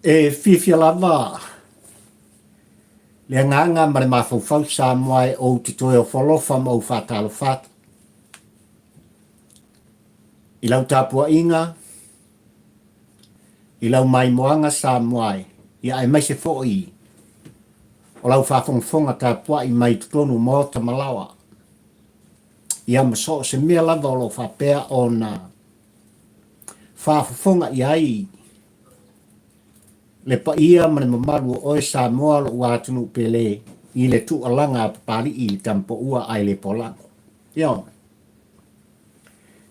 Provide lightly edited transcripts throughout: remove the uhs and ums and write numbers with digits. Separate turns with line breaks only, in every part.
E fifia lava. Le nganga mare mafau sa moai o te toe o folofa mau whātalo whāta. I lau tāpua inga, i lau mai moanga sa moai, i ai mai se fōi. O lau whāwhongwhonga tāpua i mai tutonu mō ta malawa. I ama so se mea lava o lo whapea o na whāwhonga i ai. Le pa ia mane mamaru o e sa moa lo wātunu pele i le tu alanga pali i tampo ua ai le polango. Ion.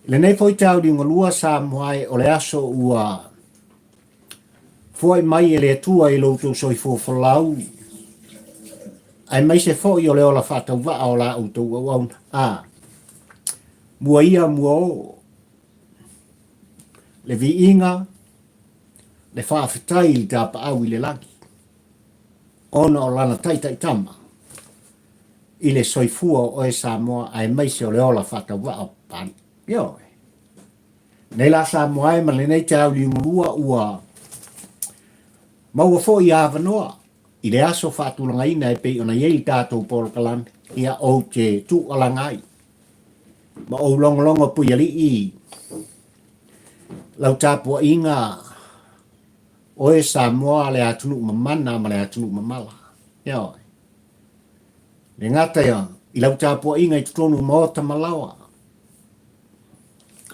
Le nei foi tau di ngalua sa moai o le aso ua foi mai e le tua i loutou soi fofalau. Ai mai se foi o le ola whatau wa o la autou au au. Mua ia mua o. Le vi inga le whaafetai i tāpa au i le lagi. Ona o lana taitai tama. I le soifua o e Samoa ai mai se o le ola whatawa o pani. Yo. Nei la Samoa ai ma le nei te au li ngurua ua. Maua fo i awanoa. I le aso whaatulanga ina e pei ona iei tātou polo kalame. Ia o te tu alangai. Ma o longolongo pui ali i. Lau tāpua inga. O e Samoa le atunu mamana ma le atunu mamala. Ia oi. Le ngata ia, i lau tāpua inga i tutonu maota malawa.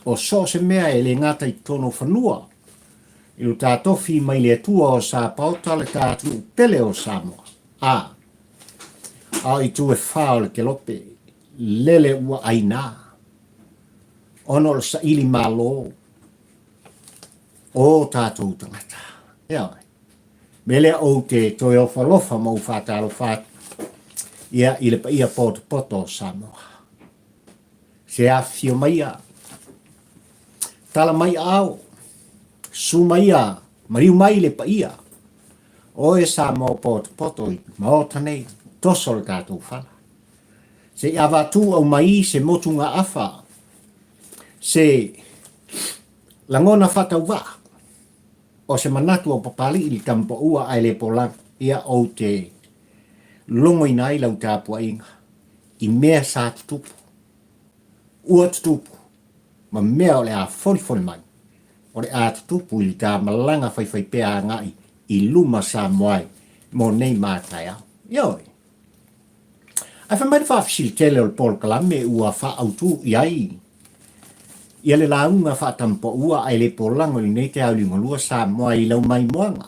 O so se mea e le ngata i tutonu whanua. I lu tātofi mai le tua o sa pauta le tātunu pele o Samoa. A i tu e whao le ke lope. Lele ua aina. Ono le sa ili malo. O tātou tangata. Ia oi. Mele o te toi o whalofa mau whātalo whātu. Ia i le pa ia poto Samoa. Se a fio mai a. Tala mai au. Su mai a. Mariu mai le pa ia. O e Samoa poto i. Maota nei. Toso le tātou whala. Se awa tu au mai se motunga afa. Se langona whatau wa. O se manatu o papali i tampo ua ai le polang. Ia o te longo i nai lau tāpua inga. I mea sa tutupu. Ua tutupu. Ma mea o le a fori mai. O le a tutupu i tā malanga whai pēa ngai. I luma sa moai. Mo nei mātai au. Ioi. Ai whamai whawhisili tele o le polo kalame ua wha autu i ai. Ia le launga wha tampo ua ai le polango i nei te au li ngalua sa moai i lau mai moanga.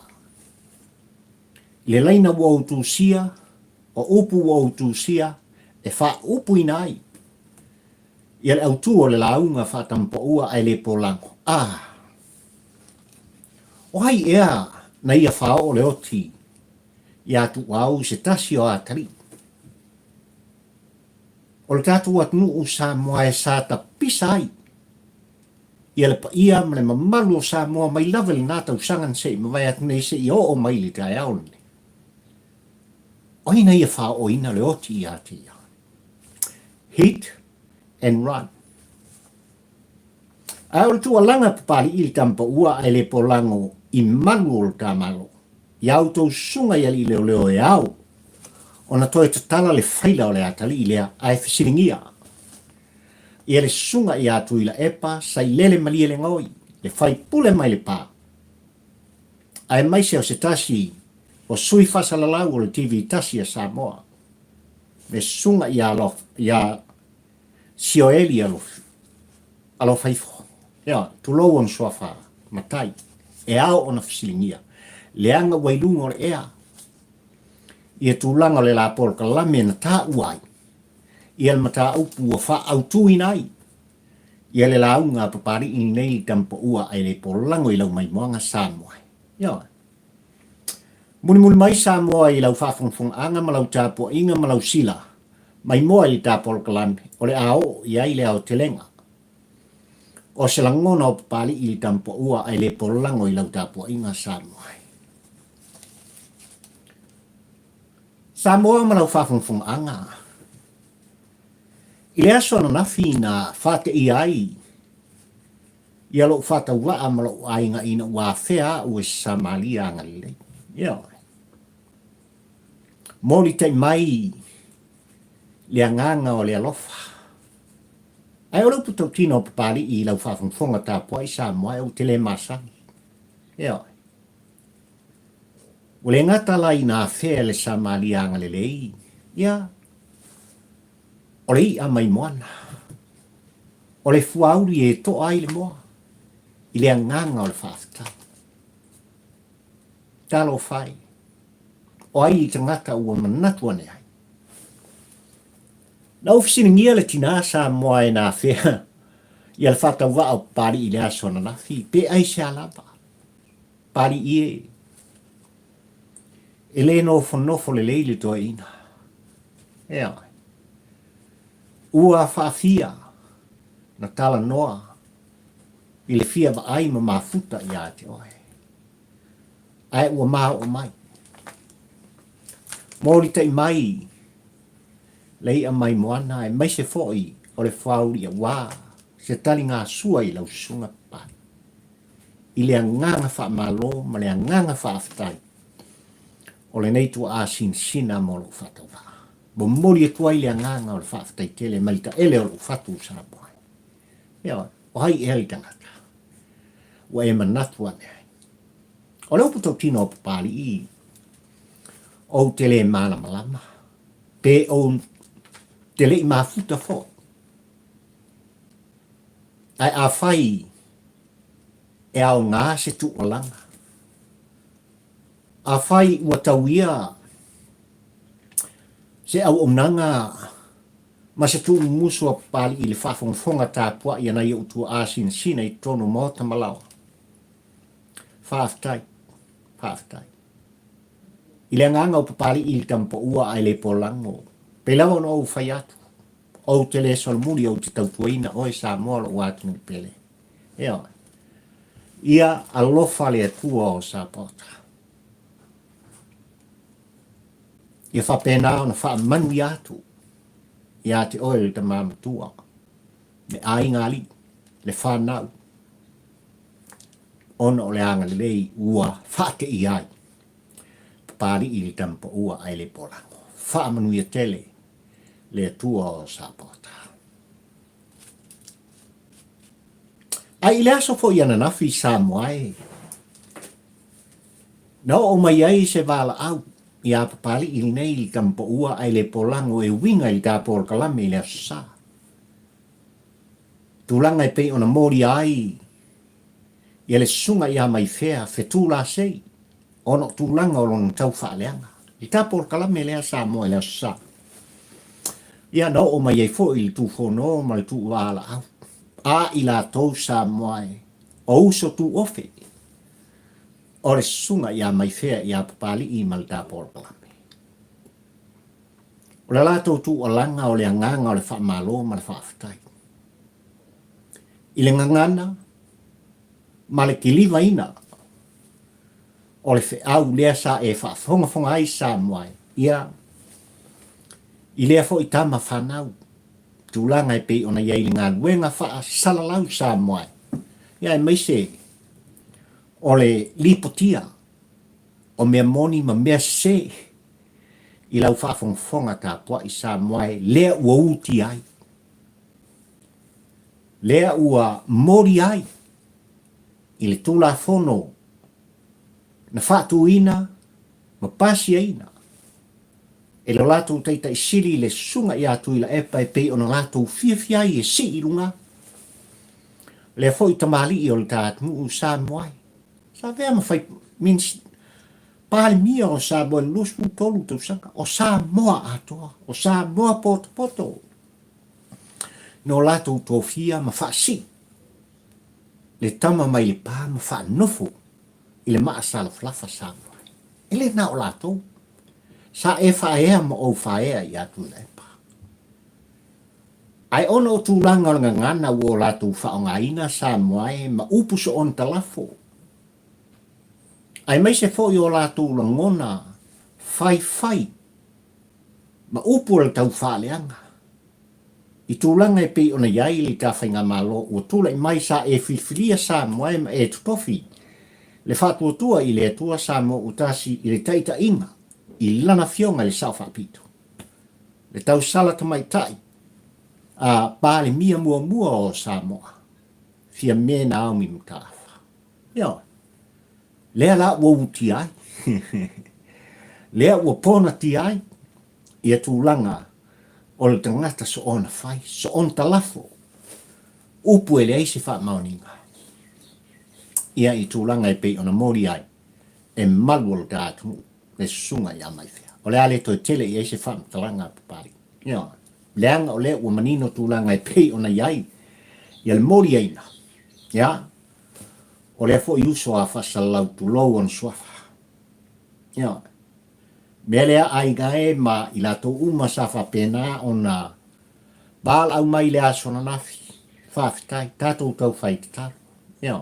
Le laina ua autu sia. O upu o tusia e wha upu i nai. Ia le autu o le launga wha tampo ua ai le polango. O hai ea na ia wha o le oti. Ia Tuau se tasi o atari. O le tatu atnu u sa moa e sa ta pisai. Ia le pa ia ma le mamalu o sa moa mai lawe le nata usangan se ma vai atnei se i o mai li tai aulne. Oina ia wha o ina le oti i ati ia. Hit and run. Aore tu alanga papali ili tampa ua ai le polango i malu o le tamalo. I auto sunga ia li Leoleo e au. Ona toe tatala le whaila o le atali i lea ai Fesilingia. Ia le sunga i a Tuilaepa sai lele malia le ngoi. Le whai pule mai le pā. Ai mai se o se tasi o sui whasalalau o le TV tasi a Samoa. Me sunga i alof, i a Sioeli alof haifo. Ia, tulou on soafa, matai. E au ona Fesilingia. Leanga wailunga o le ea. Ia tūlanga le la polo kalame na tā uai. Ia le mata upu o wha autu inai. Ia le launga papari i nei tampo ua ai le polango i lau mai moanga Samoa. Ia. Muni mai Samoa i lau whawhongwhong anga ma lau tāpua inga ma lau sila. Mai moa i tāpolo kalame. O le ao i ai le ao telenga. O se langona o papali i tampo ua ai le polango i lau tāpua inga Samoa. Samoa ma lau whawhongwhong anga. I le aso na nafi na whate i ai. ia lo fata wa amalo ainga ina wa fea o Samalia ngale ia moli te mai le nganga o le alofa ai olo puto tino pali I lau fafonga ta po I sa mo o tele masa ia o le ngata la ina fea le Samalia ngale le ia o le a mai moana o le fuauri e to ai le moa I le nganga o le fafta talo fai o ai I tangata ua manatu ane ai na ofisini ngia le tina sa moa e na fea ia le fata wa o pari I le asona na fi pe ai se alaba pari e le nofo le leile to ina ea ua fafia na tala noa I le fia ba ai ma mafuta ia te oe ai ua maha o mai mori tai mai lei a mai moana e mai se foi o le fauri a wā se tali ngā sua I lau sunga pa I le nganga wha malo ma le nganga wha aftai o le nei tua a sina mo lo whatau wā bo mori e tua I le nganga o le wha aftai tele malita ele o lo whatu sana poai ia o hai e hali tangata ua e manatu ane o leo puto tino o papali I o tele mana malama pe o tele I mafuta fo ai a fai e au ngā se tu o langa a fai ua tauia se au omnanga ma se tu musu a papali I le whafonga tā pua I ana I utu a sina I tono mota malawa Faftai I le nganga o papali I le tampo ua ai le polango pe lawa no au fai atu o tele solmuri o te tautuaina o e sa moa o atu ni pele ia alofa le atua o sa pota ia whapena o na wha manu I atu ia te oe te mamatua me ai ngali le whanau ona o le anga le lei ua whake I ai papari I le tampo ua ai le polango wha manu ia tele le atua o sa pota ai le aso fo iana nafi sa moai na o mai ai se vala au ia papali I nei li tampo ua ai le polango e winga I ta por kalame le sa tulanga pe ona mori ai ia le sunga ia mai fea fetula sei ono tulanga o lon tau fa leanga I ta por kalame le sa mo le sa ia no o mai fo I tu fo no mai tu wala au a I la tou sa moai o uso tu ofe o le sunga ia mai fea ia papali I malta por kalame o le lato tu o langa o le nganga o le wha malo ma le wha aftai I le ngangana ma le kiliva ina o le fe au lea sa e wha fonga ai sa moai ia I lea fo I tama whanau tūlanga e pe ona iei ngā luenga wha salalau sa moai ia e meise o le lipotia o mea moni ma mea se I lau wha fonga ta pua I sa moai lea ua uti ai lea ua mori ai I le tūla fono na whatuina ma pasia ina e lo lato teita I sili le sunga ia Tuilaepa e pe ona lato fia I e si I lunga le foi tamali I o le tātmu u sa moai sa vea ma fai mins pali mia o sa moa luspu tolu tu saka o sa moa atoa o sa moa poto no lato tofia ma fa si le tama mai le pa ma fa nofo I le maa sala flafa sa moai ele na o lato sa e whaea ma o whaea I atu lepa. Ai ono o tūlanga o ngana o latu whaonga ina sa moai ma upuso on talafo. Ai mai se fo I o latu langona fai ma upu le tau whaaleanga. I tūlanga e pei ona iai li tā whainga malo, ua tūla I mai sa e whiwhiria sa moe ma e tutofi. Le whātua tua I le atua sa mo utasi I le taita inga, I lana fionga le sao whapitu. Le tau sala tamai tai, a pāle mia mua mua o Samoa, fia me na au mi mutafa. Ia, lea la ua uti ai, lea ua pona ti ai, ia tūlanga o le tangata so ona fai, so on talafo, upu ele ai se wha mauninga. Ia I tūlanga e pei ona mori ai, e malu o le tātu, le sunga I amai fea. O le ale toi tele I ai se wha mtalanga papari. Ia, leanga o le ua manino tūlanga e pei ona iai, ia le mori aina. Ia, o le fo I uso a whasalau tu lou on swafa. Ia, melea ai gae ma I lato uma sa whapena ona bal au mai le asona nafi. Whawhitai, tātou tau whaitataru. Ia,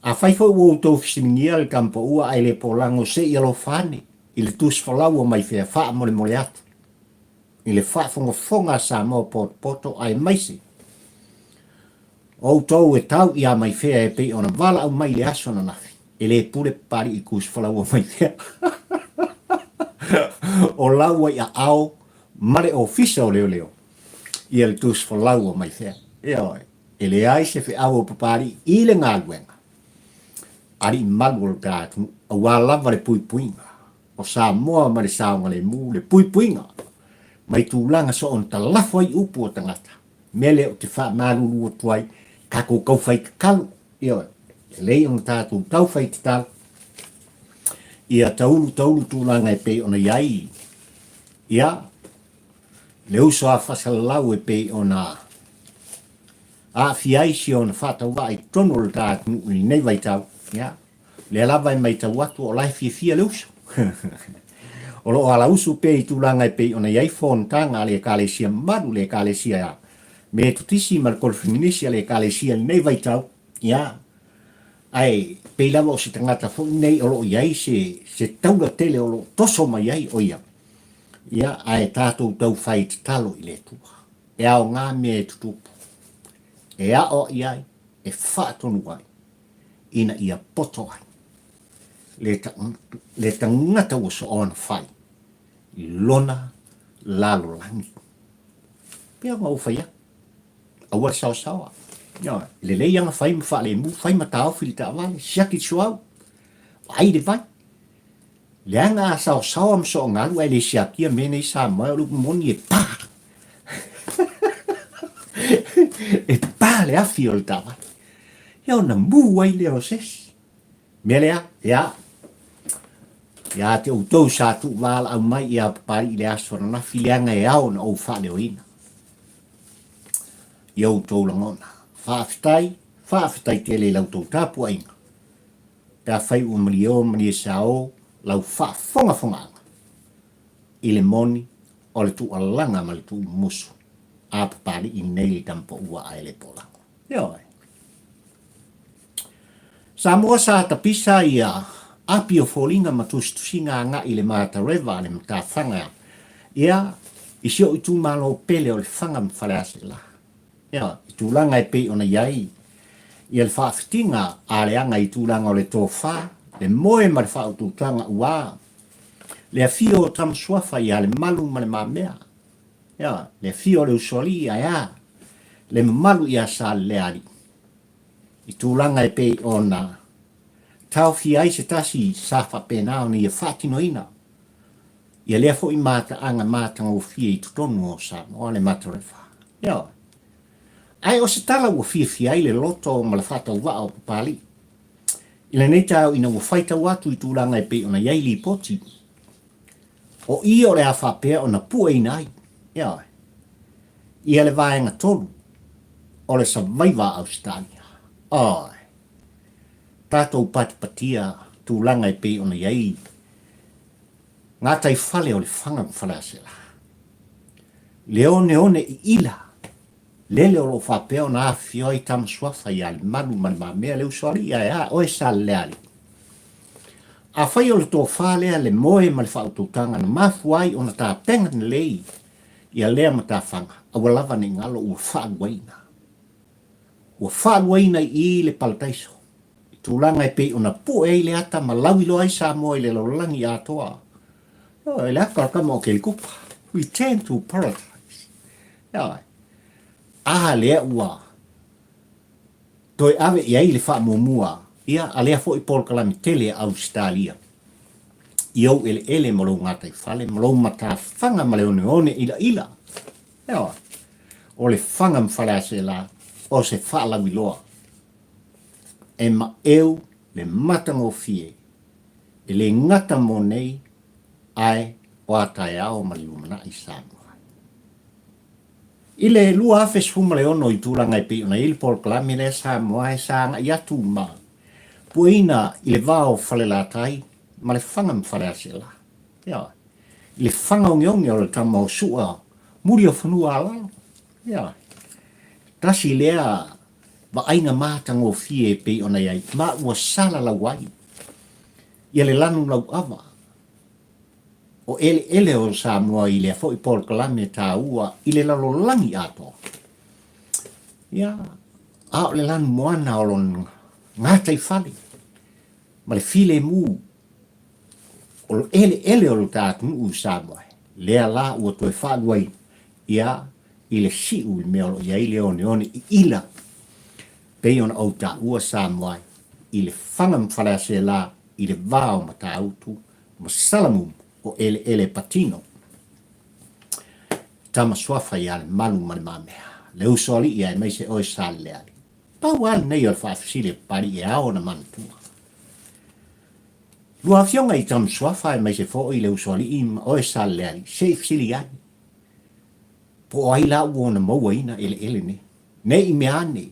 a whaifo ua tau fisimingia le kampa ua ai le polango se I alo whane, I le tus whalau o mai whea wha mole mole atu. I le wha fonga sa mo poto ai maise. O tau e tau I a mai whea e pei ona wala au mai le asona nafi. E le pule pari I kus whalau o mai whea. O lau ai a ao, mare o fisa o Leoleo. I le tus whalau o mai whea. E oi, e le ai se whea o papari I le ngā luenga. Ari malu o tātu, a wālawa le pui puinga. O sa moa ma le saonga le mū, le pui puinga. Mai tūlanga so on ta lafo I upu o tangata. Mele o te wha maruru o tuai, kako kau whai kakalu. Ia, lei on tātu tau whai te tau. Ia taulu tūlanga e pei ona iai. Ia, le uso a whasalau e pei ona a fiaisi ona whatawa I tono le tātu I nei vai tau. Ia, le alawa I mai tau atu o lai fia le uso. O lo ala usu pe I tūlanga e pei ona iai whontanga le kālesia maru le kālesia me tutisi ma le kolfinisia le kālesia nei vai tau. Ia, ai pei lava o si tangata fo nei o lo iai se taula tele o lo toso mai iai o ia. Ia, ai tātou tau whai te talo I le tua. E ao ngā me e tutupu. E ao iai, e whaatonu ai. Ina ia poto ai. Le tangata o so ona whai. I lona lalo langi. Pea ngau whaia. Awa sao sawa. Ia, le leianga whai ma wha le mu, whai ma tau whili ta awale, siaki Tuau. Ai de vai. Le anga a sao sawa mso o ngaru, ai le siakia mene I sa mai o lupu moni e pā. E pā le afi o le ta awale. Ia ona mu ai le o sesi. Melea, ia. Ia te utou sa tu wala au mai ia papari I le aswana na filianga e au na au wha leo ina. Ia utou langona. Whaafitai te le lau tau tāpua inga. Pea whai ua mani e sao lau whaafonga. I le moni o le tu alanga ma le tu musu. A papari I nei le tampo ua ai le polango. Ia oi. Samoa sa tapisa ia api o folinga matustusinga nga I le mata reva le mata whanga. Ia, I sio I tu malo pele o le whanga mwhalease la. Ia, I tūlanga e pei ona iai. Ia le whaafitinga a le anga I tūlanga o le tō wha, le moe ma le whaututanga ua. Le a fio o tamsuafa ia le malu ma le mamea. Ia, le fio le usoli ia ia. Le malu ia sa le ali. I tūlanga e pei ona tau fi ai se tasi sa whapena o ni e whātino ina. Ia lea fo I mata anga mātanga o fia I tutonu o sa o le matarefa. Ia. Ai o se tala o fia ai le loto o ma le whātau wa o papali. Ila nei tau ina o whaita watu I tūlanga e pei ona iai li poti. O I o le a whapea ona pua ina ai. Ia. Ia le vaenga tolu. O le Survivor Australia. Ai, tātou patipatia tūlanga e pei ona iai. Ngā tai whale o le whanga mwhalasela. Leone I ila. Lele o lo whapea o nā whio I tamaswafa I ale manu ma mea leo sori ia oe sa leali. A whai o le tō whalea le moe ma le whaututanga na mafuai o na tā penga na lei. Ia lea ma tā whanga. awalava ni ngalo ua whaaluaina. Ua whaaluaina i le palataiso. Tūlanga e pe ona pu e le ata ma lawilo ai sa moa i le laulangi atoa. E le akakama o ke le kupa. Return to paradise. Lea ua. Toi ave i ai le whaamomua. Ia alea fo i Paul Kalami tele Australia. Iau ele malo ngata i fale. Malo mata whanga ma leone one ila. O le whanga mwhale ase la. O se whaalawi loa. E ma eu le matango fie. E le ngata mo nei. Ai o atai ao ma liumana i Samoa. I le lua afes fuma le ono i tūlanga i pe una ili Paul Kalami le Samoa e sanga i atu ma. Puina i le vao fale la tai. Ma le whanga mwhale ase la. I le whanga ongi o le tama o sua. Muri o whanua ala. Tasi lea wa ainga mātango fie pe ona iai. Ma ua sala la wai. Ia le lanu lau awa. O ele o Samoa i le fo i Paul Kalami e Tuau i le lalolangi ato. O le lanu moana o lon ngata i fali. Ma le file mu. O ele o lo tātu u Samoa. Lea la ua toi whaaluai. I le siu i meolo ia i le one i ila. Pei ona au Tuau Samoa. I le whanga mwhalease la i le vao ma Tuau ma salamu o ele patino. Tama swafa ia le malu mani mamea. Le usoli ia e meise oe sale le ali. Pau ali nei o le Fesili pari e ao na mantua. Lua fionga i tama swafa e meise fo i le usoli i oe sale le ali. Se Fesili ai. Po ai la uona maua ina ele ne. Ne i mea ne.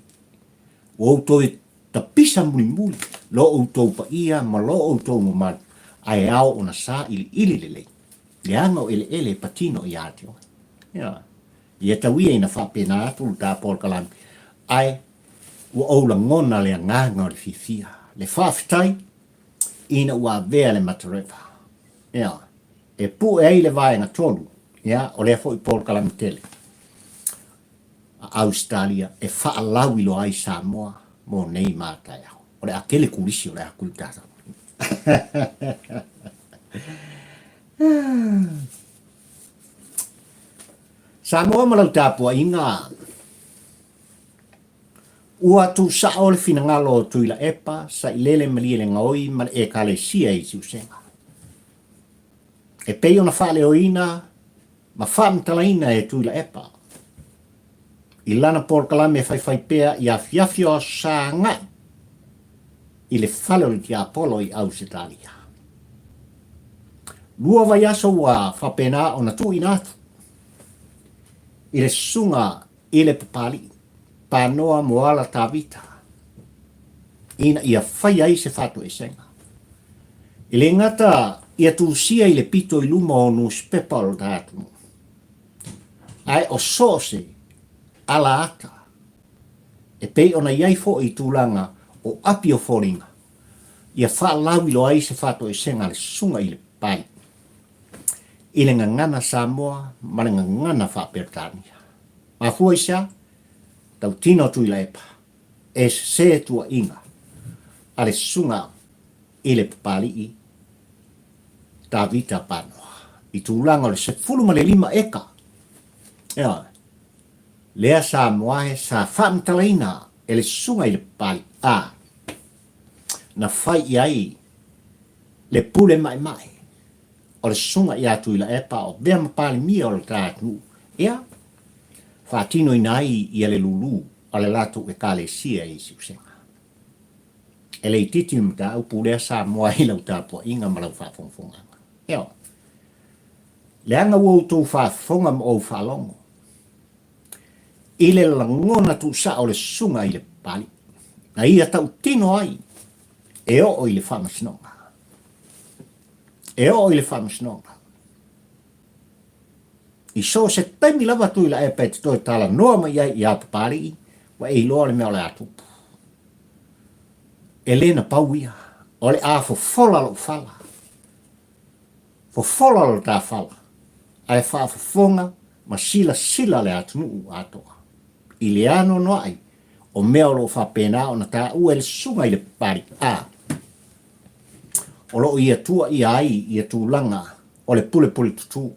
O autoi tapisa muli. Lo autou pa ia ma lo autou mamanu. Ai ao ona sa ili lele. Le anga o ele patino i atio. Ia tawia ina whapena atu ta Paul Kalami. Ai ua oula ngona le nganga o le fifia. Le whawhitai ina ua vea le matarewa. E pu e le vaenga tolu. O lea fo i Paul Kalami tele. Australia e whaalawi lo ai Samoa mo nei mātai au. O le akele kulisi o le akulitata. Samoa malau tāpua inga. Ua tu sa o le finangalo o Tuilaepa sa ilele malie le ngaoi ma e kale sia i siusenga. E pei ona whale o ina ma whamtalaina e Tuilaepa. I lana Paul Kalami e whai pea i a fiafio sa ngai. I le whale o le tia Apollo i Australia. Lua vai aso wa whapena o na tu inatu. I le sunga i le papali. Panoa moala tawita. Ina ia whai ai se whatu e senga. I le ngata ia tūsia i le pito i luma o newspaper o tātumu. Ai o sose ala ata. E pei ona iai fo i tūlanga o api o foringa. Ia whaalawi lo ai se whatu e senga le sunga i le pai. I le ngana Samoa, ma le ngana whapertania. Ma fua isa, tau tino Tuilaepa, e se tua inga, a le sunga i le papali i, ta vita panoa. I tūlanga le se fuluma le 5 eka. Lea Samoa e sa whamtalaina e le sunga i le papali a. Na whai iai le pule mai. O le sunga i a Tuilaepa o bea mapali mia o le tātu. Whatino inai i le lulu o le latu e kale sia i siusenga. E le titi mta upu lea Samoa i lau tāpua inga malau whafonga. Le anga wautou whafonga ma o whalongo. I le langona tu sa o le sunga i le pali. Na ia tau tino ai. E o i le whamasnonga. I so se taimi lava Tuilaepa e te toi tala noa mai ai i a papali wa e iloa le mea o le atupu. E lena pauia. O le a fofola lo fala. Fofola lo ta fala. Ai wha fofonga ma sila le atunu atoa. I le ano no ai, o mea o lo whapena o na tā ua le sunga i le pari a. O lo ia tua i ai i tūlanga o le pule tutu.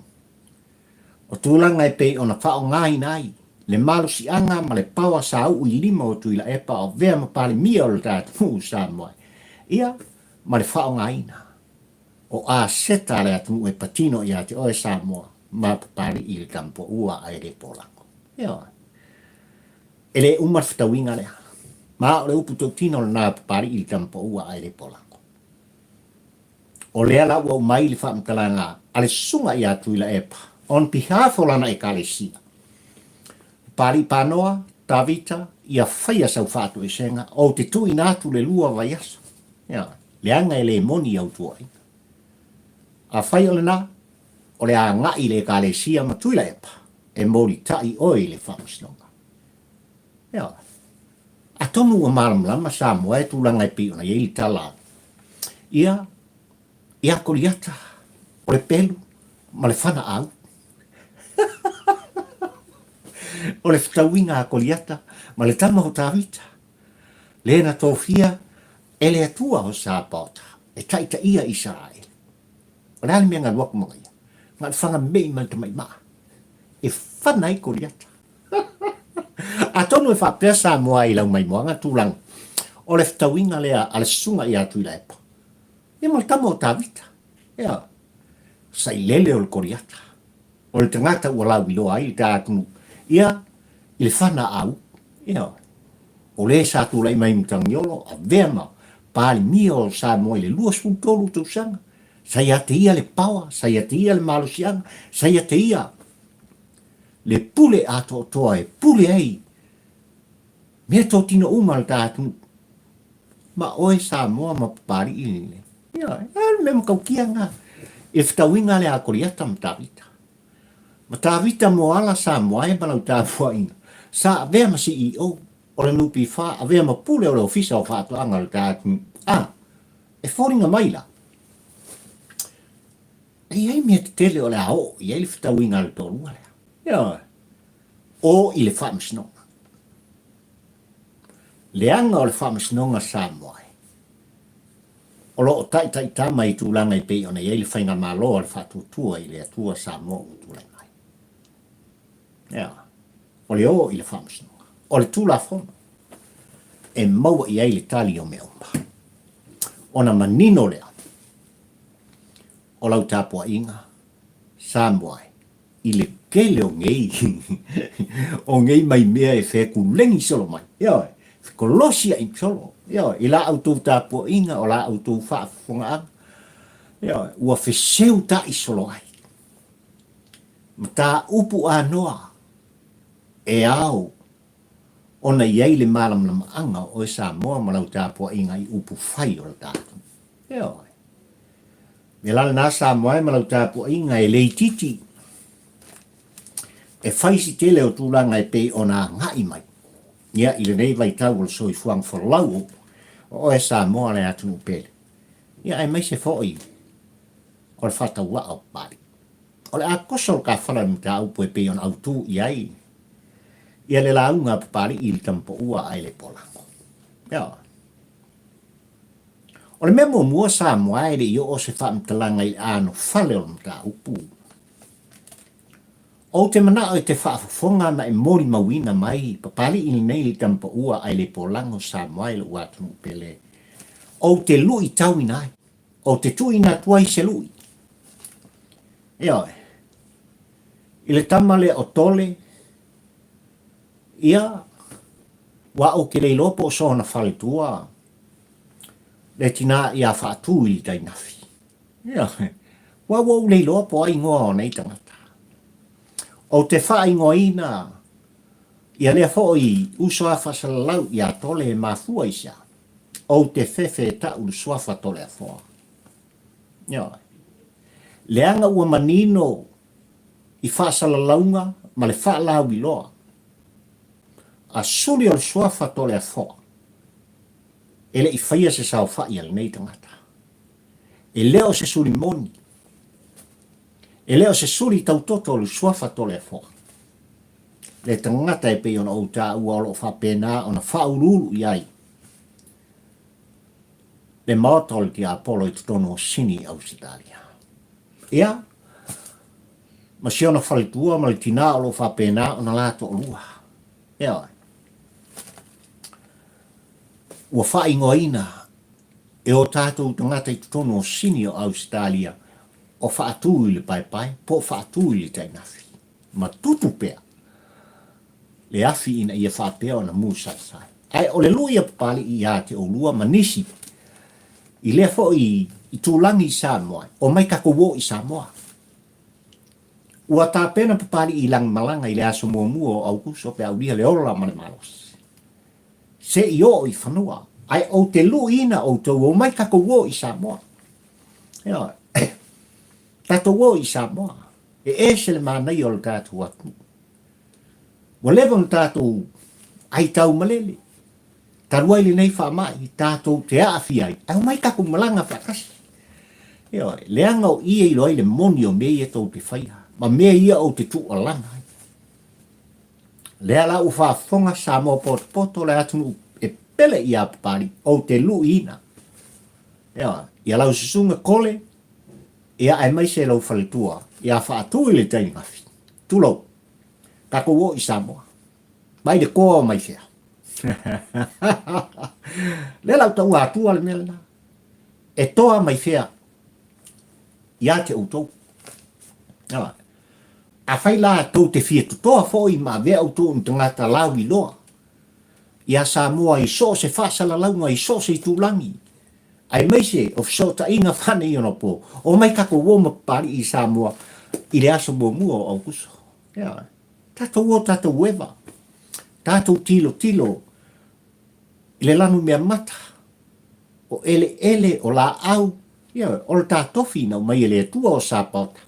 O tūlanga e pei o na whao ngai nai, le malo si anga ma le pawa sa au i lima o Tuilaepa o vea ma pali mia o le tātunu sa moe. Ia, ma le whao ngai na. O a seta le atunu e patino i ate oe sa moa, ma pali i le kampo ua ai le polango. Ia, ele umar fitawinga lea. Ma o le upu tino le nā pali i le kampo ua ai le polango. O lea la ua umai le whaamtalanga ale sunga i a Tuilaepa, on behalf o lana e kalesia. Pari panoa, tavita, ia whaia sau whātu e senga, o te tui nātu le lua vai asa. Ia, le anga e le moni au tuai. A whai o le nā, o le a ngai le kalesia ma Tuilaepa, e mori tai oi le whamasnonga. Ia, a tonu o maramlama sa moa e tūlanga e piona, i ili tala. Ia koliata, o le pelu, ma le whana au. O le whtawinga a koliata, ma le tama ho tāwita. Lena tōwhia, e le atua ho sa pota, e taita ia Israel. O le ale mea ngā luak mga ia, ngā whanga mei mai tamai maa. E whanai koliata. A tonu e whapea sa moa i lau mai moa ngā tūlang. O le whtawinga lea ale sunga i a Tuilaepa. E ma le tama ho tāwita. Ia, sa i Leoleo le koliata. O le tangata ua lau iloa ai, tātunu. Ia, i le whana au, ia, o le sa tūlai mai mutangiolo, a vema, pāli mia o sa moe le lua spuntolu tau sanga, sa ia te ia le pawa, sa ia te ia le malusianga, sa ia te ia le pule ato toa e pule ei, mea tō tino umal tātunu, ma oe sa moa ma papari ilile. Ia, me makau kia ngā, e whtawinga le a koriata mtawita. Ma tāwita mo ala sa moa e malau tāpua inga. Sa avea ma CEO, o le nupi wha, avea ma pule o le ofisa o whātua anga le tātunu. E whoringa maila. E ei mea te tele o le ao, i ei le whtawinga le tōrua lea. Ia, o i le whamasnonga. Le anga o le whamasnonga sa moa e. O lo o tai tama i tūlanga i pei o nei ei le whainga māloa le whātutua i le atua sa moa o tūlanga. Ia, o le o i le whamasnonga, o le tūla whona, e maua i ei le tali o me omba. O na manino lea, o lau tāpua inga, sa moai, i le kele o ngei, o ngei mai mea e wheku lengi solo mai, ia, kolosia i solo, ia, i la au tū tāpua inga, o la au tū whaafunga anga, ia, ua wheseu ta i solo ai. Ma tā upu a noa, e au, ona iei le malamlama anga o e sa moa malau tāpua inga i upu whai o le tātu. Eo. Me lala nā sa moa e malau tāpua inga e leititi. E whaisi tele o tūlanga e pei o nā ngai mai. Ia, i le nei vai tau o le soi fuang whalau o e sa moa le atunu pele. Ia, e mai se fōi o le whata ua au pari. O le a kosol ka whala mi tā upu e pei on au tū i ai. Ia le launga papari i le tampo ua ai le polango. Ia. O le memo mua sa moa e le i o se whaamtalanga i ano whale o mta upu. O te mana o te whaafonga na e mori mawina mai papari i nei le tampo ua ai le polango sa moa e le uatunu pele. O te lui tau inai. O te tui na tuai se lui. Ia. I le tamale o tole ia wa o ke le lopo so na fale tua le tina ia fa tu i dai nafi ia wa le lopo ai ngo nei tangata o te fa ngo ina ia le fo i uso a fa salau ia tole ma fuaisa o te fefe ta u swafa tole fo ia le anga ua manino i fa salalaunga ma le fa lau i loa a suri o swafa tole a fo. Ele i whaia se sao whai al nei tangata. E leo se suri moni. E leo se suri tautoto o swafa tole a fo. le tangata e pe ona o ta ua o lo whapena ona whaururu iai. Le maotol ki a Apollo i tutono o sini au Australia. Ia, ma si ona whalitua ma le tina o lo whapena ona lato o lua. Ia, ua whaingoina e o tātou tangata i tutono o sini o Australia o whaatū i le pai, po whaatū i le tainafi. Ma tutu pea, le afi ina ia whapea o na mūsasai. Ai, o le luia papali i a te o lua manisi, i lea fo i tūlangi i Samoa, o mai kako wo i Samoa. Ua tā pena papali i lang malanga i le aso mua o Augusto pe au liha le ora mane malos. Se i o i whanua, ai o te lu ina o tau o mai kako wo i Samoa. Ia, tato wo i Samoa, e se le mānei o le tātou atu. Wa lewa na tātou ai tau malele. Tarua ili nei whamai, tātou te aafi ai. Au mai kako malanga whakasi. Ia, leanga o ia i loa le moni o mea ia tau te whaiha. Ma mea ia o te tu o langa. Lea la u whafonga sa mo poto le atunu e pele ia papari o te lu ina. Ia lau susunga kole, ia ai mai se lau whaletua. Ia whaatu i le tei mafi. Tulau, kako wo i Samoa. Mai de koa mai fea. Le lau tau atua le mele na. E toa mai fea. Ia te utou. A whai la tau te fia tutoa fōi ma vea utou ni tangata lau i loa. Ia Samoa i so se whasala launga i so se tūlangi. Ai meise of so ta inga whane i ono po. O mai kako woma pari i Samoa i le aso mua o Augusto. Tato o tato wewa. Tato tilo. I le lanu mea mata. O ele o la au. O le tātofi na mai ele tua o Sapota.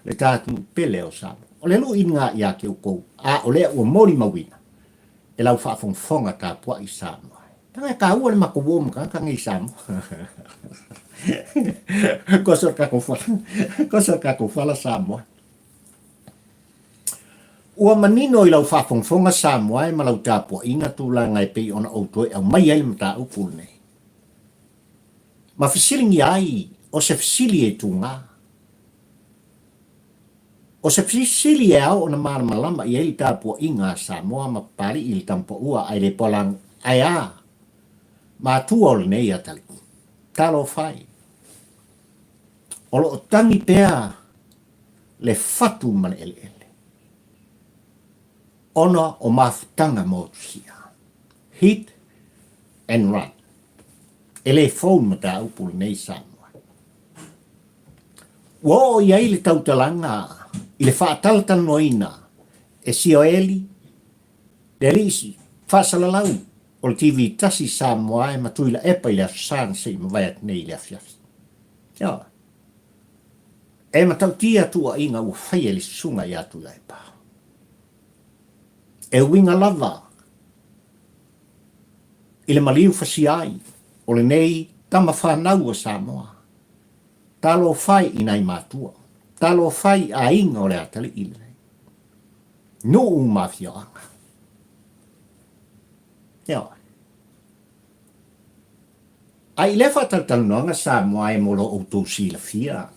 Le tātu pele o Samoa. O le lu inga ia ke ukou. A o le ua mori mawina. E lau whaafonga tā pua i Samoa. Tanga ka ua le mako woma kanga i Samoa. Kosa kako whala Samoa. Ua manino i lau whaafonga Samoa e malau tā pua inga tūlanga e pei ona autoe au mai ai mata upul nei. Ma Fesili ai o se Fesili e tūngā. O se Fesili e au o na malama i ei tāpua inga Samoa ma pari i tampo ua ai le polang ai a. Ma tua o le nei atali. Talo fai. O lo tangi pea le fatu man ele. Ona o mafutanga motusia. Hit and run. Ele phone mata upul nei Samoa. Wo ia ile tautalanga. Ile whaatalatan noina, e Sioeli, le risi, whasalalau, o le TV tasi Samoa e ma Tuilaepa i le afsan se i mawaiat nei le afiafi. E ma tautia tua inga ua whaia le sunga i a Tuilaepa. E winga lava, i le maliu fasiai, o le nei tama whanau o Samoa. Talo whai i nai mātua. Talo fai a inga o le atali ile. No mafia anga. Ai le fatal noanga Samoa e molo o tō sila fia.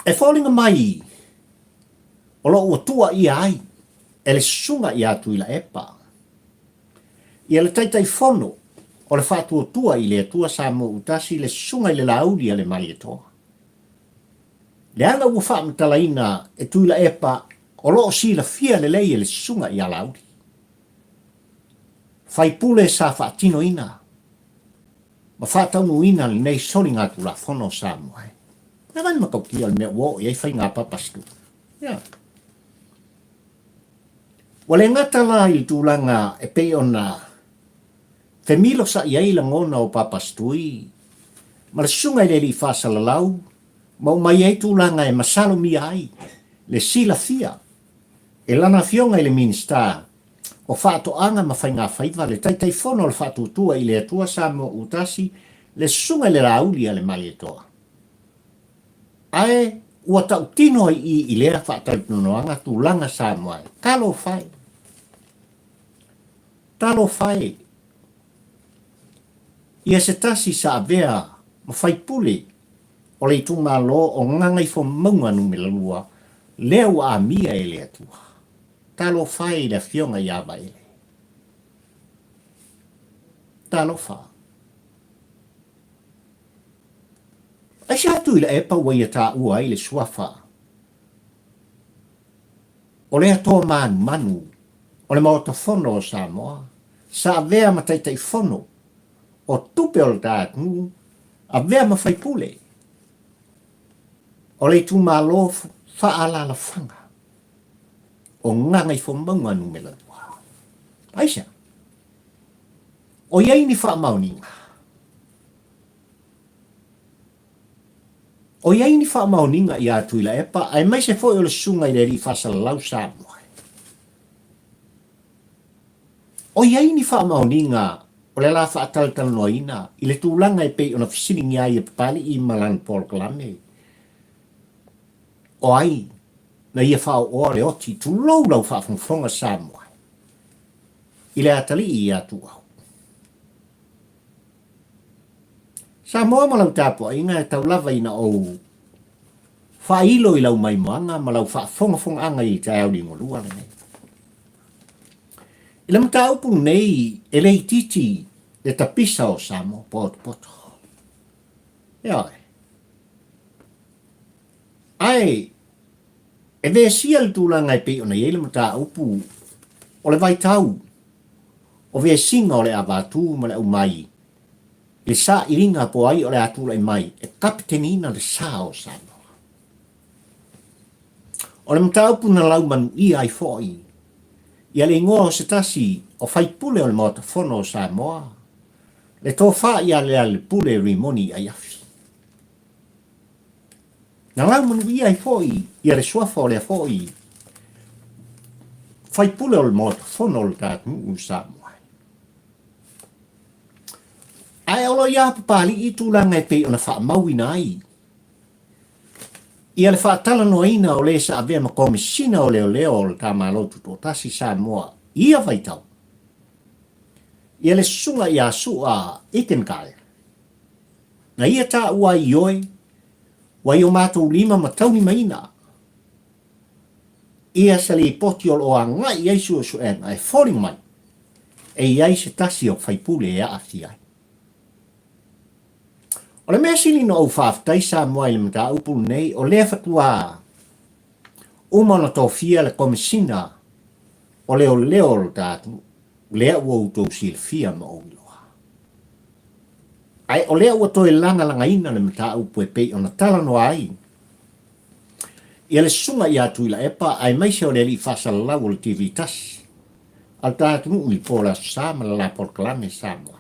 E fallinga mai, o lo ua tua i ai, e le sunga i a Tuilaepa. I le taitai fono, o le fatua tua i le tua Samoa utasi le sunga i le lauli a le malietoa. Le anga ua whaamtalaina e Tuilaepa o loo sila fia le lei e le sunga i alauri. Whai pule sa whaatino ina. Ma whaataunu ina le nei soli ngā tula whono Samoa. Na wani makaukia le mea wo i ei whai ngā papastu. Wale ngata la i tūlanga e pei ona whemilo sa i eila ngona o papastui. Ma le sunga i le li whasalalau. Mau mai ei tūlanga e masalo mi ai, le sila fia. E lana fionga i le minsta, o whaato anga ma whai ngā whaiva, le taitai whono le whaato tua i le atua Samoa utasi, le sunga le rauli a le mali toa. Ae, ua tau tino i lea whaatautunoanga tu langa Samoa. Talo fai. Talo fai. Ia se tasi sa avea ma fai pule o le tu malo o ngangai fo maunga numela lua leo a mia e lea tua. Talo fai le fionga iava ele. Talo fai. Ai sa Tuilaepa waia ta ua ai le suafa. O lea toa manu, o le maota fono o Samoa, sa avea mataitai fono, o tupe o le tātunu, avea mawhai pule. O le tu malo whaala la whanga, o ngangai fo maunga numela tua. Aisa, o iei ni wha mauninga. O iei ni wha mauninga i a Tuilaepa, ai mai se foi o le sunga i le ri whasala lau Samoa. O iei ni wha mauninga, o le la wha ataltan noina, i le tūlanga e pei o na Fesili ngia i e papali i malan Paul Kalame. O ai, na ia wha o le oti, tu lau lau wha whangwhonga Samoa. I le atali i a Tuau. Samoa malau tāpua inga e tau lava ina o wha ilo i lau mai moanga, malau wha whonga anga i te au ringo lua le nei. I le mta upu nei, e lei titi le tapisa o Samoa, poto. E oi. Ai, e vea sia le tūlanga e pei o nei, le mta upu, o le vai tau, o vea singa o le avatu ma le au mai, le sa iringa po ai o le atula i mai, e kapitenina le sa o Samoa. O le mta upu na lau manu i ai foi, ia le ingoa o se tasi o fai pule o le mota fono o Samoa, le tō wha ia le pule rimoni ai afi. Na lau manu i ai foi, ia le suafa o le foi, fai pule o le mota fono o le tātu o Samoa. Ai olo ia papali i tūlanga e pei o na wha mauina ai. Ia le whaatala noina o le sa avea ma komisina o Leoleo o le tamalotu tō tasi Samoa. Ia vaitau. Ia le sunga ia sua ikenkai. Na ia tā ua i oi, wa i o mātou lima ma tauni maina. Ia sa li poti o a ngai iai sua suena e falling mai. E iai se tasi o whaipule e aati ai. O le mea sili no au whaafitai Samoa i le mta upu nei o lea fatua umana tōwhia le komisina o Leoleo le tātu lea ua utou silfia ma o iloa. Ai o lea ua toi langa ina le mta upu e pei o na tala no ai. Ia le sunga i a Tuilaepa ai maise o le li whasala lau o le TV tasi. Al tātu nui pola sa ma la Paul Kalame Samoa.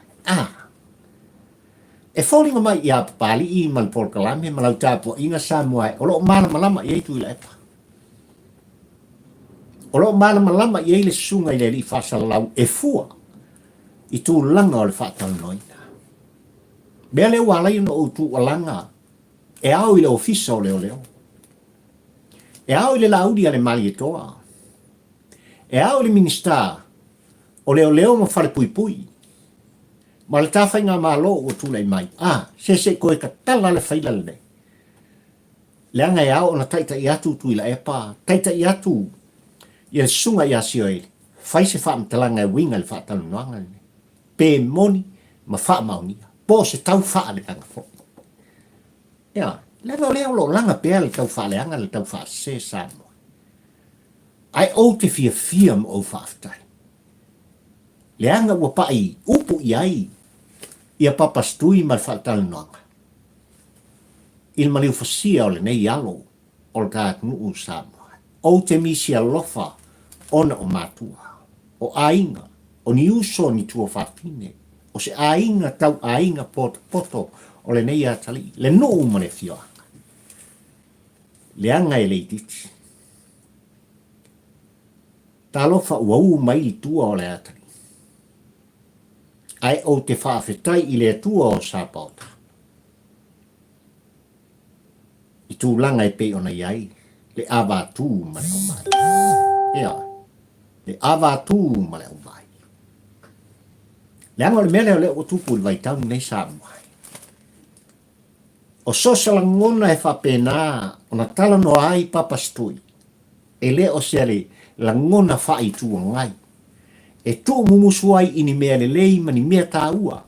E whauringa mai i a papali i man Paul Kalame ma lau tāpua inga Samoa o lo mana malama i ei Tuilaepa. O lo mana malama i ei le sunga i le li whasala lau e fua i tū langa o le whātau noina. Bea leo alai no o tū alanga e au i le ofisa o Leoleo. E au i le laudi a le mali e toa. E au i le minister o Leoleo ma whare pui. Ma le tāwhai ngā mālo o tūlai mai. Se koe ka tala le whaila le nei. Le anga e au o na taita i atu Tuilaepa, taita i atu i le sunga i a Sioeli. Whai se wha mtalanga e winga le wha talu noanga le nei. Pē moni ma wha maunia. Po se tau wha le anga fo. Ia, leo lo langa pēa le tau wha le anga le tau wha se Samoa. Ai o te fia mo o wha aftai. Le anga ua pai upu i ai. Ia papastui ma whaatala noanga. Il maliu fasia o le nei alo o le tātunu o Samoa. O te misi alofa ona o matua. O ainga, o ni uso ni tua whapine. O se ainga tau ainga poto o le nei atali. Le no umane fioanga. Le anga e leititi. Ta alofa uau mai li tua o le atali. Ai o te whaafetai i le tua o Sapauta. I tūlanga e pe ona iai, le awa tū ma le o mai. Ia, le awa tū ma le o mai. Le anga le mele o le o tupu le vaitau nei Samoa. O sosala ngona e whapena, ona tala no ai papastui. E le o sele la ngona whai tua ngai. E tō mumusuai ini mea le lei mani mea tā ua.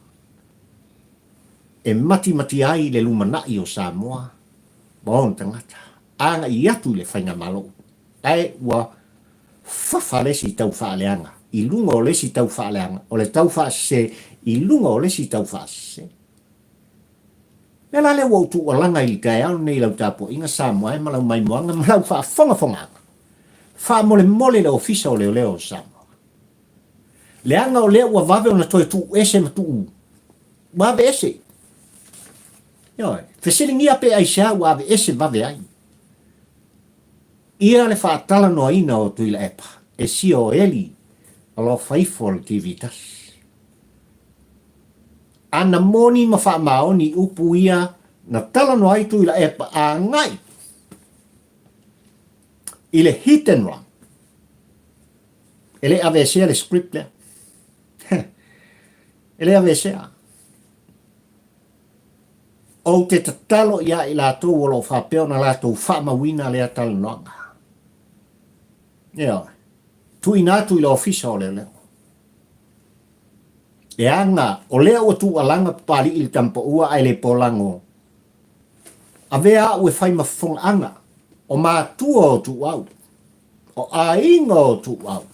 E mati ai le lumanai o Samoa. Bon tangata. Anga i atu le whainga malo. Ai ua whawhalesi tau whaaleanga. I lunga o lesi tau whaaleanga. O le tau whaase i lunga o lesi tau whaase. Nela le wau tu o langa i kai au nei lau tapo inga Samoa e malau mai moanga malau wha fonga. Wha mole le ofisa o Leoleo o Samoa. Le anga o lea ua vave ona toe tu ese ma tu. Vave ese. Ioi, Fesili ngia pe aisha wave ese vave ai. Ia le whaatala no ina o Tuilaepa. E Sioeli alo faithful tivitas. Ana moni ma wha maoni upu ia na tala no ai Tuilaepa a ngai. Ile hit and run. Ele avesea le script lea. Ele avesea. O te tatalo ia i la tō walo whapeo na la tō whamawina lea tala noanga. Ia, tui nātu i la ofisa o Leoleo. E anga, o lea o tu alanga pari il tampo ua ai le polango. A vea ue whai mafonga anga, o mātua o Tuau, o ainga o Tuau.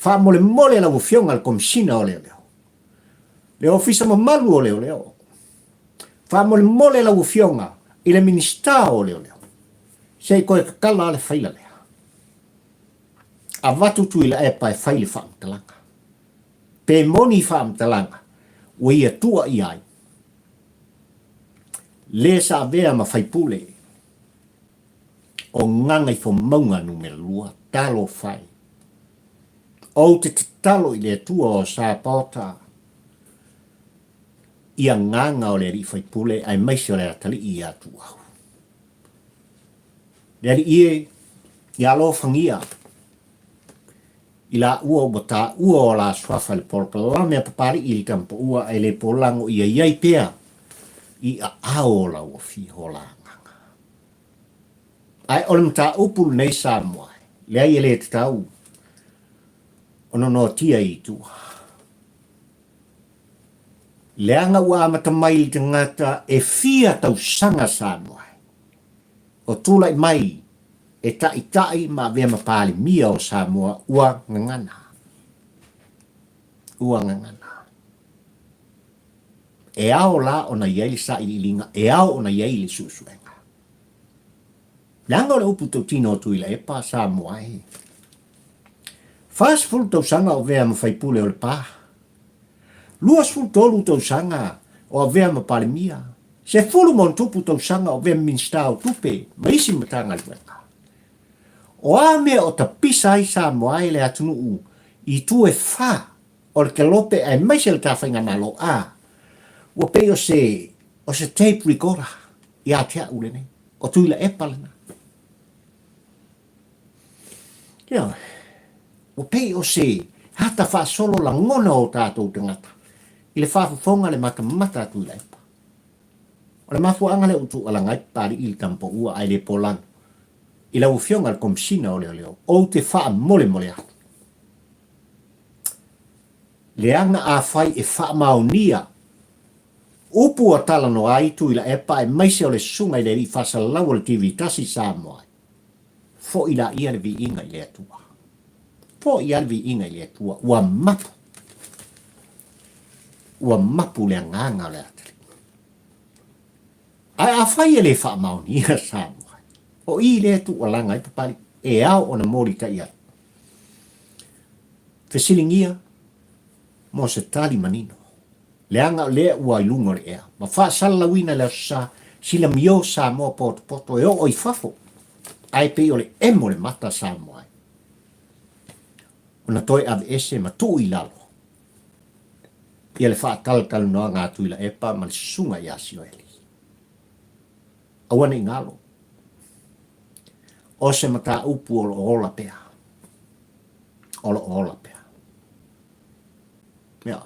Wha mole la ufionga al komsina o Leoleo. Le ofisa mamalu o Leoleo. Wha mole la ufionga i le minista o Leoleo. Sei koe kakala ale whaila lea. A watu Tuilaepa e whaile whaamtalanga. Pe moni whaamtalanga, ua ia tua i ai. Le sa vea ma whaipule. O nganga i maunga numera lua, talo whai. O te talo i le tua o sa pota. Ia nganga o le ri whaipule, ai maisi o le atali i a Tuau. Le ali ie, i alo whangia. I la ua o bata, ua o la swafa le polka, la mea papari i le kampo ua ai le polango ia iai pea. I a ao la ua fi ho la nganga. Ai ole mta upul nei Samoa, le ai ele te tau. Ono no tia i tua. Le anga ua amata mai te ngata e fia tau sanga Samoa. O tula i mai, e tai ma vea mapali mia o Samoa ua ngangana. Ua ngangana. E ao la ona ieli sa i linga, e ao ona ieli susuenga. Langa o le upu tau tino o Tuilaepa Samoa e. Fas fulu tau sanga o vea mawhaipule o le pā. Luas fulu tolu tau sanga o vea mapali mia. Se fulu mon tupu tau sanga o vea minsta o tupe, maisi matanga luenga. O a mea o ta pisa ai Samoa e le atunu u, i tu e wha, o le kelope ai maise le tawhainga malo a. Ua pei o se tape recorder, i a tea ule nei, o Tuilaepa lena. Ia, ua pei o se hata wha solo la ngona o tātou tangata, i le whaafafonga le mata Tuilaepa. O le mafuanga le utu alangai pari i le tampo ua ai le polano. I la ufionga al komsina o Leoleo, o te wha mole atu. Le anga a whai e wha maonia, upu a tala no ai Tuilaepa e maise o le sunga i le ri whasa lau le TV tasi Samoa. Fo i la ia le vi inga i le atua. Fo i la vi inga i le atua, ua mapu. Ua mapu le nganga le atari. Ai a whai e le wha maonia Samoa. O i le tu alanga i papali e au ona mori ka ia. Fesili ngia mo se tali manino. Le anga le ua ilungo le ea. Ma wha salawina le sa sila mio Samoa poto e o i fafo. Ai pe o le emo le mata Samoa. Ona toi ave ese ma tu i lalo. Ia le wha tal noa ngā Tuilaepa ma le sunga ia Sioeli. Awana i ngalo. o se mata upu ola pea. Ola pea. Mea.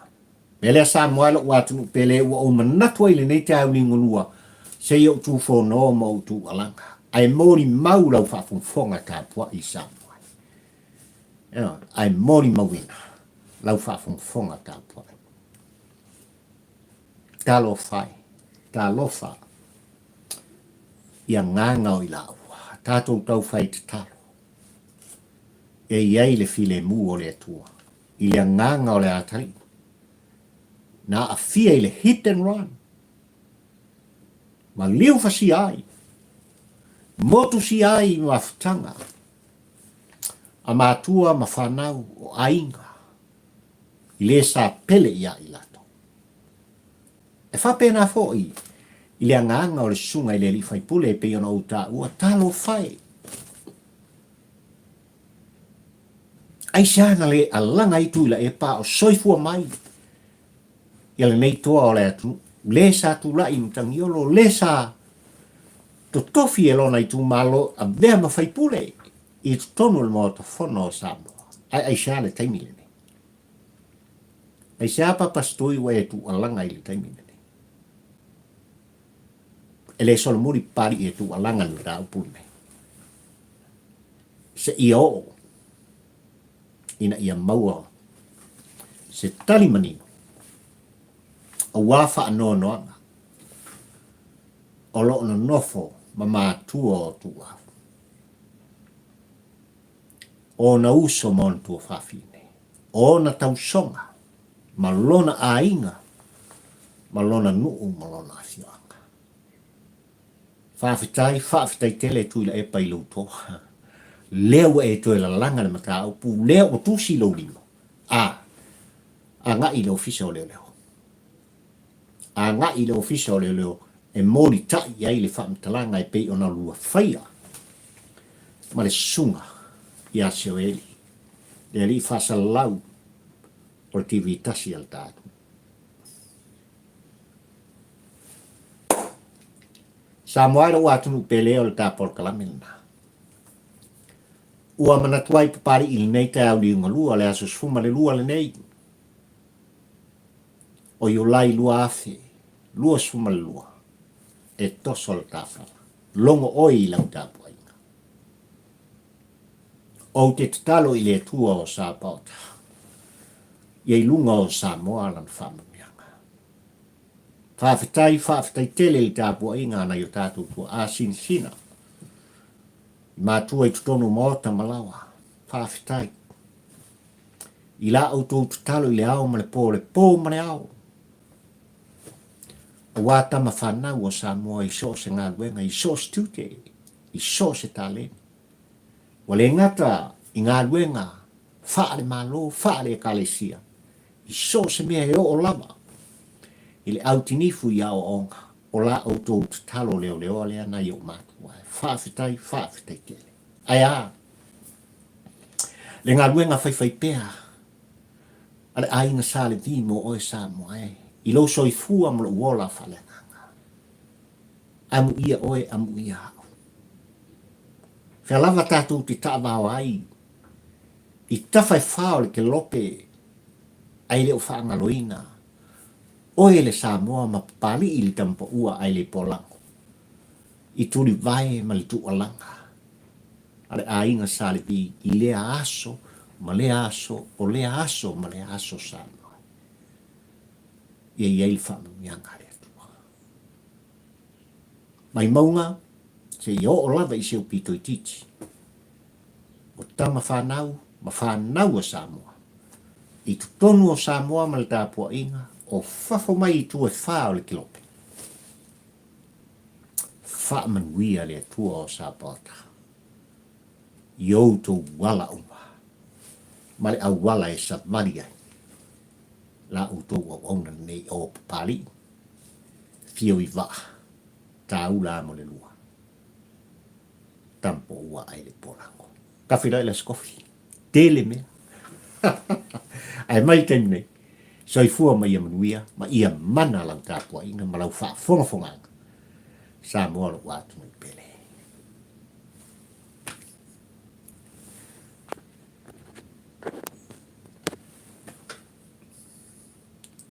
Pele sa moala watu pele ua o manatua ile nei te au ni ngonua. Se yo tu fo no mo tu alanga. Ai mori mau lau whafunfonga ka pua i sa moa. Ai mori mawina. Lau whafunfonga ka pua. Ta lo fai. Ta lo fa. Ia nganga o i lau. Tātou tau whai te talo. E iei le file mu o le atua. I le nganga o le atari. Na a fia i le hit and run. Ma liu fa si ai. Motu si ai ma whatanga. A mātua ma whanau o ainga. I le sa pele ia i lato. E whapena fo i. I le nganga o le sunga i le li fai pule pe ona uta ua talo fai. Ai siana le alanga i Tuilaepa o soifua mai. Ia le nei toa o le atu. Le sa tu lai mtangiolo. Le sa to tofi e lona i tu malo a vea ma fai pule. I tu tonu le mo ta fono o Samoa. Ai siana le taimile ne. Ai siapa pastoi wa e tu alanga i le taimile. Ele solo muri pari e tu alanga ni rau pune. Se iyo ina ia maua se tali manino a wafa no noanga o lo no nofo ma mātua o Tuau. O na uso mon tua whawhine. O na tausonga ma lona ainga ma lona nuu ma lona afioanga. Whawhitai tele Tuilaepa i louto. Leo e toe la langa le mata au pu. Leo o tusi lau lima. A nga i le ofisa o Leoleo. A nga i le ofisa o Leoleo e mori tai ai le whamtalanga e pei ona lua whaia. Ma le sunga i a Sioeli. Le li whasa lau o le TV tasi al tātu. Sa moaira ua atunu pele o le tāpol kalamina. Ua manatuai papari ili nei te au liunga lua le aso sfuma le lua le nei. O iolai lua afe, lua sfuma le lua. E toso le tāwhala. Longo oi i lau tāpua inga. O te tatalo i le tua o sa pauta. Iei lunga o sa moa lan whama. Whawhitai tele i tāpua inga na i o tātou tua āsin sina. Mātua i tutonu mōta malawa. Whawhitai. I la au tō tutalo i le au ma le pō ma le au. A wātama whanau o Samoa i so se ngā luenga, i so se tute, i so se tāleni. Wa le ngata i ngā luenga, whaare malo, whaare kalesia. I so se mea e o lama. I le autinifu i au onga, o la au tō talo Leoleo lea na i o mātua. Whawhitai tele. Ai a, le ngā luenga whai pēa, ale ainga sa le vi mo oe Samoa e, i lo soi fua mo le uola whale nganga. Amu ia oe, amu ia au. Whia lava tātou te tāwao ai, i tawhai whao le ke lope, ai leo whaangaloina, oe le Samoa ma pali i li tampa ua ai le polango. I turi vai ma li tu alanga. Ale ainga sa le vi i lea aso, ma lea aso, o lea aso, ma lea aso Samoa. Ia iei whanu mianga le atua. Mai maunga, se i o lava i seo pito i titi. O tama whanau, ma whanau o Samoa. I tutonu o Samoa ma le tāpua inga, o whafo mai i tue whao le kilope. Whaamanuia le atua o Sabota. Iou tō wala uma. Ma le au wala e sa maria. La u tō au auna nei o papali. Fio i waa. Tā ula mo le lua. Tampo ua ai le porango. Kawhira i la skofi. Tele mea. Ai mai tenu nei. Soi fua mai amanuia, ma ia mana lang tāpua inga malau wha fonga. Samoa lo watu ni pele.